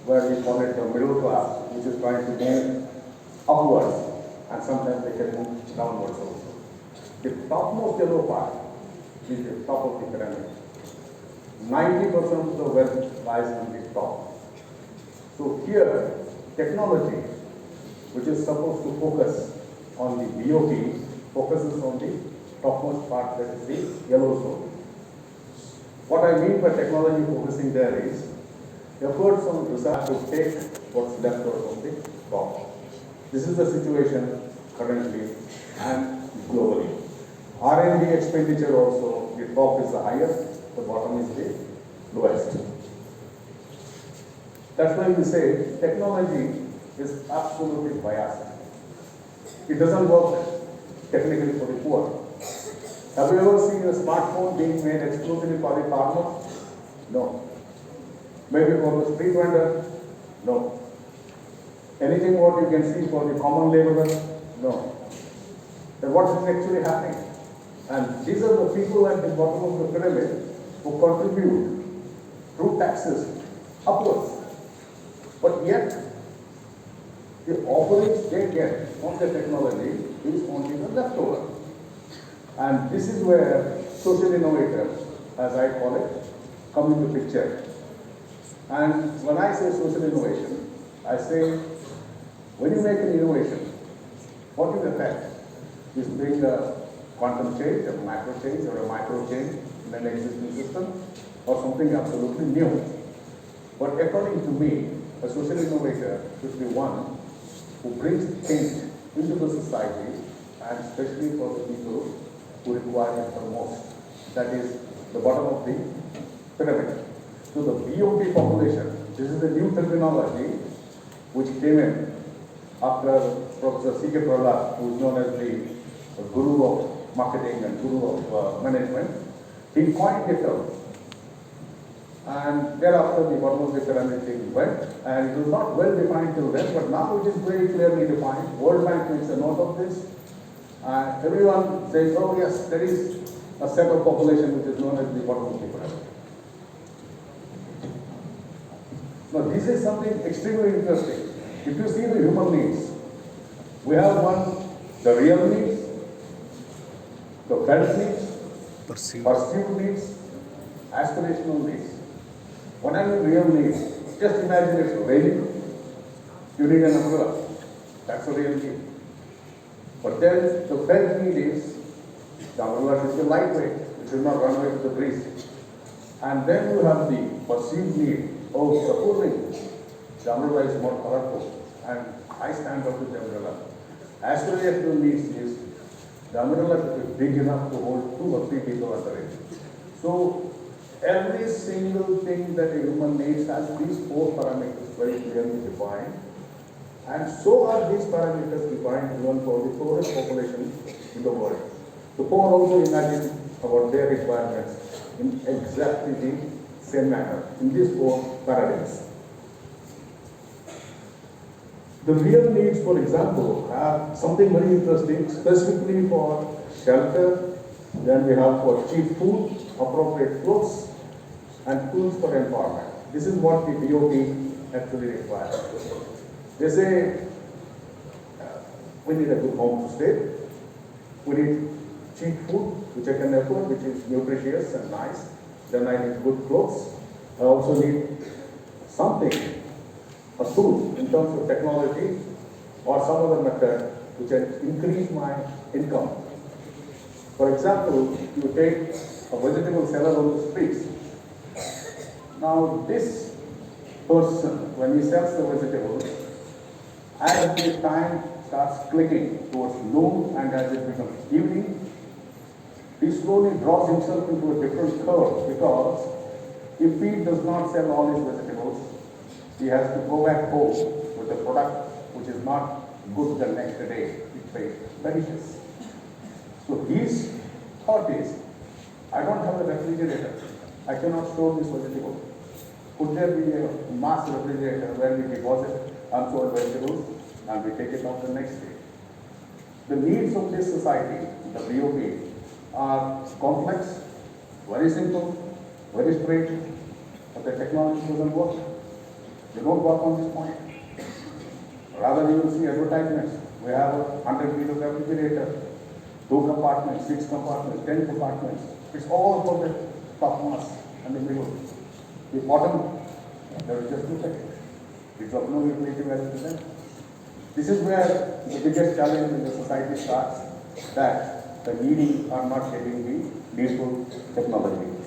where we call it the middle class, which is trying to move upwards, and sometimes they can move downwards also. The topmost yellow part is the top of the pyramid. 90% of the wealth lies on the top. So here, technology, which is supposed to focus on the BOP, focuses on the topmost part, that is the yellow zone. What I mean by technology focusing there is efforts on research to take what's left over from the top. This is the situation currently and globally. R&D expenditure also, the top is the highest, the bottom is the lowest. That's why we say technology is absolutely biased. It doesn't work technically for the poor. Have you ever seen a smartphone being made exclusively for the farmer? No. Maybe for the street vendor? No. Anything what you can see for the common laborer? No. Then what is actually happening? And these are the people at the bottom of the pyramid who contribute through taxes upwards. But yet, the offerings they get from the technology is only the leftover. And this is where social innovators, as I call it, come into picture. And when I say social innovation, I say when you make an innovation, what you affect is bring a quantum change, a macro change, or a micro change in an existing system, or something absolutely new. But according to me, a social innovator should be one who brings change into the society, and especially for the people who require it the most. That is the bottom of the pyramid. So the BOP population, this is the new terminology which came in after Professor C.K. Prahlad, who is known as the guru of marketing and guru of management. He coined the term. And thereafter the bottom of the pyramid thing went, and it was not well defined till then, but now it is very clearly defined. World Bank makes a note of this. Everyone says, oh yes, there is a set of population which is known as the bottom of the pyramid. Now this is something extremely interesting. If you see the human needs, we have one, the real needs, the felt needs, perceived needs, aspirational needs. When I mean real needs, just imagine it's raining, you need an umbrella. That's a real need. But then the felt need is the umbrella should be lightweight, it should not run away with the breeze. And then you have the perceived need. Oh, supposing the umbrella is more colorful and I stand up with the umbrella. Aspirational needs is the umbrella should be big enough to hold 2 or 3 people under it. So every single thing that a human needs has these 4 parameters very clearly defined. And so are these parameters defined even for the poorest population in the world. The poor also imagine about their requirements in exactly the same manner, in these 4 paradigms. The real needs, for example, are something very interesting, specifically for shelter, then we have for cheap food, appropriate clothes, and tools for empowerment. This is what the BOP actually requires. They say, we need a good home to stay, we need cheap food, which I can afford, which is nutritious and nice, then I need good clothes, I also need something, a tool in terms of technology or some other method which can increase my income. For example, you take a vegetable seller on the streets. Now this person, when he sells the vegetables, as the time starts clicking towards noon and as it becomes evening, he slowly draws himself into a different curve, because if he does not sell all his vegetables, he has to go back home with a product which is not good the next day. It perishes. So his thought is, I don't have a refrigerator. I cannot store this vegetable. Could there be a mass refrigerator where we deposit unsold vegetables and we take it out the next day? The needs of this society, the BOP, are complex, very simple, very straight, but the technology doesn't work. They don't work on this point. Rather, you will see advertisements. We have a 100 feet of refrigerator, 2 compartments, 6 compartments, 10 compartments. It's all for the top mass and the middle. The bottom, there is just 2 seconds. It's of no utility value to them. This is where the biggest challenge in the society starts, that the needy are not getting the needful technology.